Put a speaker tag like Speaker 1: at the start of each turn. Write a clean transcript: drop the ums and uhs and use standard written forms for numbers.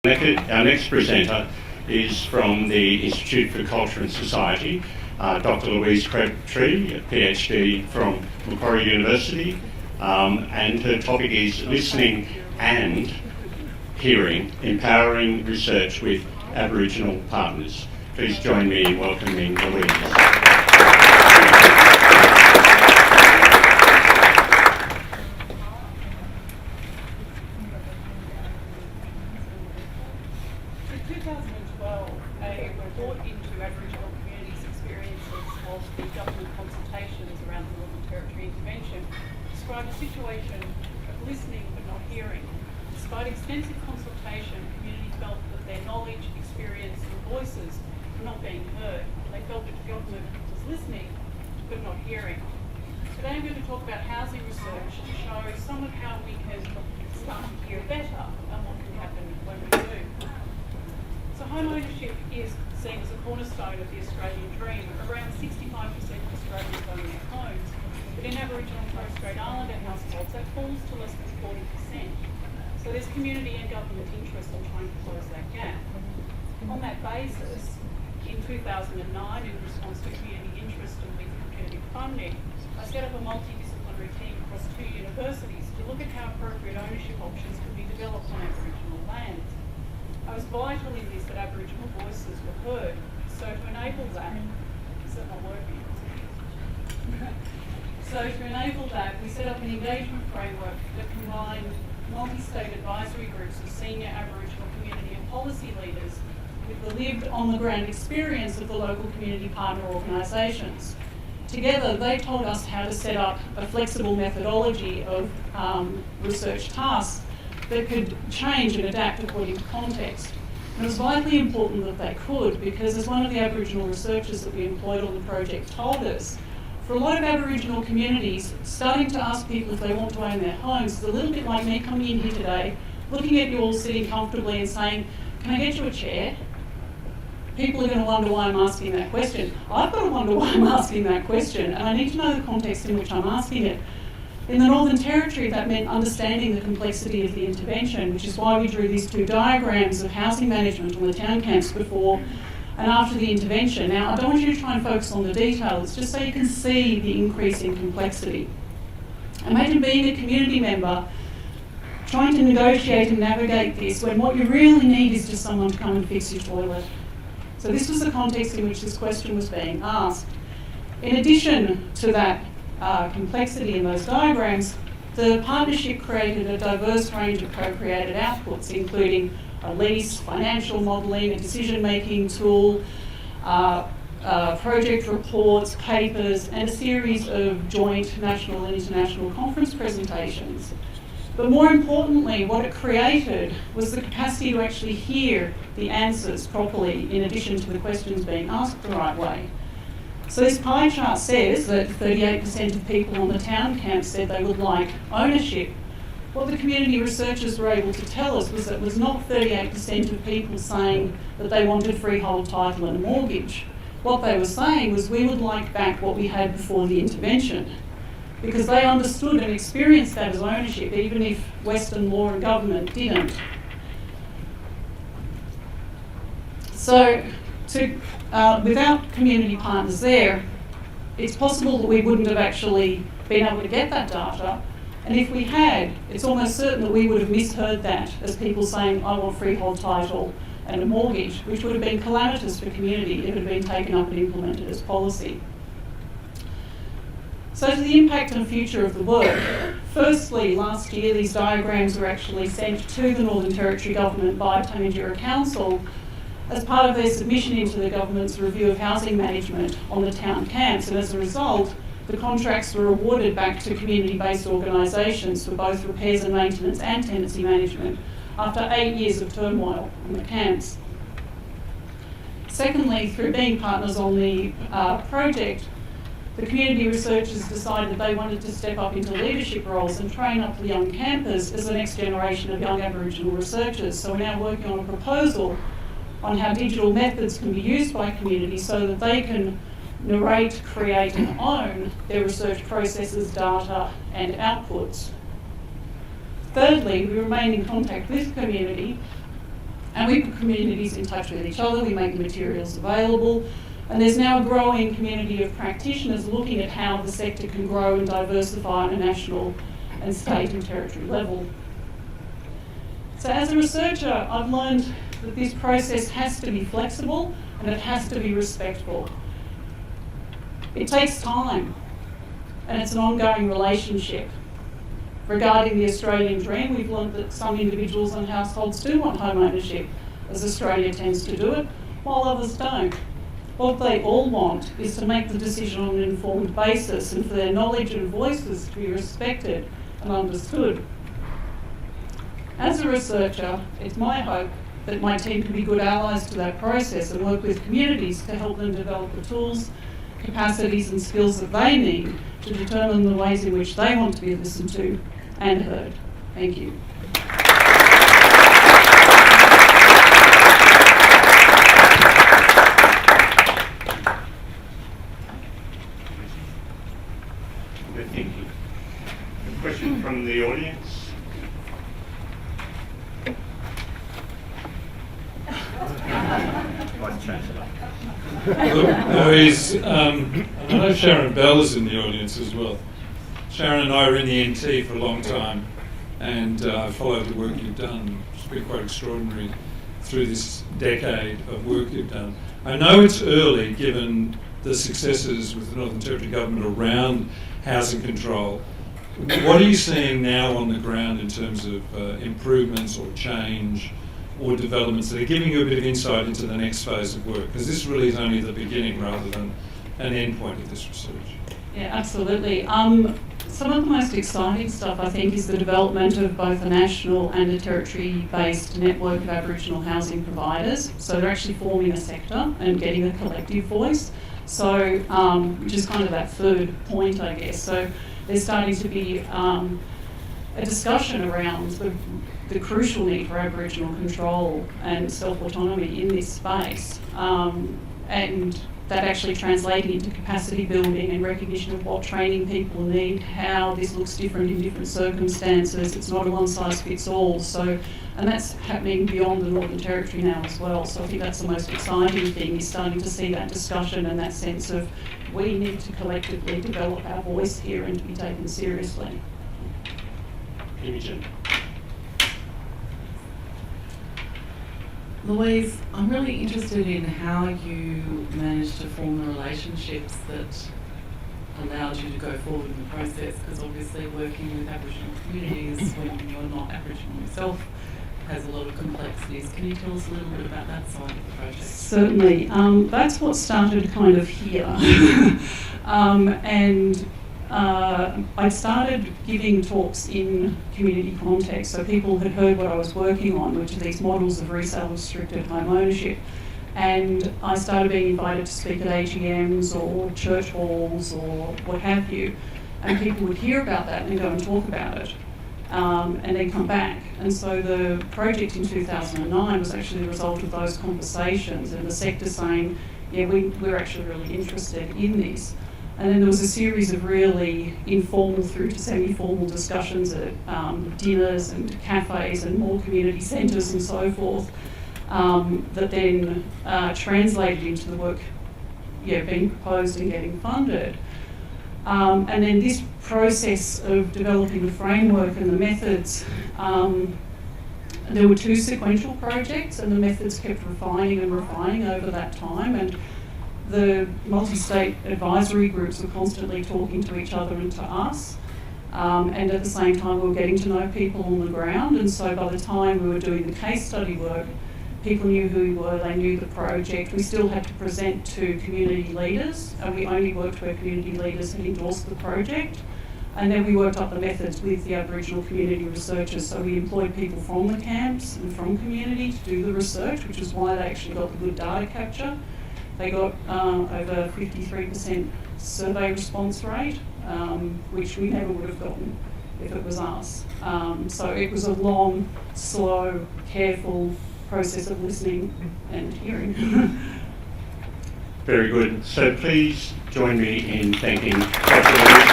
Speaker 1: Our next presenter is from the Institute for Culture and Society, Dr. Louise Crabtree, a PhD from Macquarie University, and her topic is Listening and Hearing, Empowering Research with Aboriginal Partners. Please join me in welcoming Louise.
Speaker 2: Situation of listening but not hearing. Despite extensive consultation, community felt that their knowledge, experience and voices were not being heard. They felt that government was listening but not hearing. Today I'm going to talk about housing research to show some of how we can start to hear better and what can happen when we do. So home ownership is seen as a cornerstone of the Australian dream. Around 65% of Australians own their homes. But in Aboriginal and Torres Strait Islander households, that falls to less than 40%. So there's community and government interest in trying to close that gap. On that basis, in 2009, in response to community interest and with community funding, I set up a multidisciplinary team across 2 universities to look at how appropriate ownership options can be developed on Aboriginal lands. I was vital in this that Aboriginal voices were heard. So to enable that, is that not working? So to enable that, we set up an engagement framework that combined multi-state advisory groups of senior Aboriginal community and policy leaders with the lived on-the-ground experience of the local community partner organisations. Together, they told us how to set up a flexible methodology of research tasks that could change and adapt according to context. And it was vitally important that they could, because as one of the Aboriginal researchers that we employed on the project told us, for a lot of Aboriginal communities, starting to ask people if they want to own their homes is a little bit like me coming in here today, looking at you all sitting comfortably and saying, can I get you a chair? People are going to wonder why I'm asking that question. I've got to wonder why I'm asking that question, and I need to know the context in which I'm asking it. In the Northern Territory, that meant understanding the complexity of the intervention, which is why we drew these 2 diagrams of housing management on the town camps before and after the intervention. Now, I don't want you to try and focus on the details, just so you can see the increase in complexity. Imagine being a community member trying to negotiate and navigate this when what you really need is just someone to come and fix your toilet. So this was the context in which this question was being asked. In addition to that complexity in those diagrams, the partnership created a diverse range of co-created outputs, including a lease, financial modelling, a decision-making tool, project reports, papers, and a series of joint national and international conference presentations. But more importantly, what it created was the capacity to actually hear the answers properly, in addition to the questions being asked the right way. So this pie chart says that 38% of people on the town camp said they would like ownership. What the community researchers were able to tell us was that it was not 38% of people saying that they wanted freehold title and a mortgage. What they were saying was, we would like back what we had before the intervention, because they understood and experienced that as ownership, even if Western law and government didn't. So without community partners there, it's possible that we wouldn't have actually been able to get that data. And if we had, it's almost certain that we would have misheard that as people saying, I want freehold title and a mortgage, which would have been calamitous for community if it had been taken up and implemented as policy. So to the impact and future of the work, firstly, last year these diagrams were actually sent to the Northern Territory Government by Tamandura Council as part of their submission into the government's review of housing management on the town camps, and as a result, the contracts were awarded back to community-based organisations for both repairs and maintenance and tenancy management after 8 years of turmoil on the camps. Secondly, through being partners on the project, the community researchers decided they wanted to step up into leadership roles and train up the young campers as the next generation of young Aboriginal researchers. So we're now working on a proposal on how digital methods can be used by communities so that they can narrate, create and own their research processes, data and outputs. Thirdly, we remain in contact with community And we put communities in touch with each other, we make the materials available, and there's now a growing community of practitioners looking at how the sector can grow and diversify on a national and state and territory level. So as a researcher, I've learned that this process has to be flexible and it has to be respectful. It takes time, and it's an ongoing relationship. Regarding the Australian dream, we've learned that some individuals and households do want home ownership, as Australia tends to do it, while others don't. What they all want is to make the decision on an informed basis and for their knowledge and voices to be respected and understood. As a researcher, it's my hope that my team can be good allies to that process and work with communities to help them develop the tools, capacities and skills that they need to determine the ways in which they want to be listened to and heard. Thank you.
Speaker 1: Thank you. A question from the audience?
Speaker 3: Louise, I know Sharon Bell is in the audience as well. Sharon and I were in the NT for a long time, and I followed the work you've done. It's been quite extraordinary through this decade of work you've done. I know it's early, given the successes with the Northern Territory Government around housing control. What are you seeing now on the ground in terms of improvements or change or developments that are giving you a bit of insight into the next phase of work? Because this really is only the beginning rather than an end point of this research.
Speaker 2: Yeah, absolutely. Some of the most exciting stuff, I think, is the development of both a national and a territory-based network of Aboriginal housing providers. So they're actually forming a sector and getting a collective voice. So, which is kind of that third point, I guess. So there's starting to be a discussion around the crucial need for Aboriginal control and self-autonomy in this space, and that actually translating into capacity building and recognition of what training people need, how this looks different in different circumstances. It's not a one-size-fits-all. So, and that's happening beyond the Northern Territory now as well. So I think that's the most exciting thing, is starting to see that discussion and that sense of we need to collectively develop our voice here and to be taken seriously.
Speaker 1: Imogen.
Speaker 4: Louise, I'm really interested in how you managed to form the relationships that allowed you to go forward in the process, because obviously working with Aboriginal communities when you're not Aboriginal yourself has a lot of complexities. Can you tell us a little bit about that side of the project?
Speaker 2: Certainly. That's what started kind of here. I started giving talks in community context, so people had heard what I was working on, which are these models of resale restricted home ownership. And I started being invited to speak at AGMs or church halls or what have you. And people would hear about that and then go and talk about it, and then come back. And so the project in 2009 was actually the result of those conversations and the sector saying, yeah, we're actually really interested in this. And then there was a series of really informal through to semi-formal discussions at dinners and cafes and more community centres and so forth, that then translated into the work being proposed and getting funded. And then this process of developing the framework and the methods, there were two sequential projects, and the methods kept refining and refining over that time. And the multi-state advisory groups were constantly talking to each other and to us. And at the same time, we were getting to know people on the ground. And so by the time we were doing the case study work, people knew who we were, they knew the project. We still had to present to community leaders, and we only worked where community leaders had endorsed the project. And then we worked up the methods with the Aboriginal community researchers. So we employed people from the camps and from community to do the research, which is why they actually got the good data capture. They got over 53% survey response rate, which we never would have gotten if it was us. So it was a long, slow, careful process of listening and hearing.
Speaker 1: Very good. So please join me in thanking Dr. Louise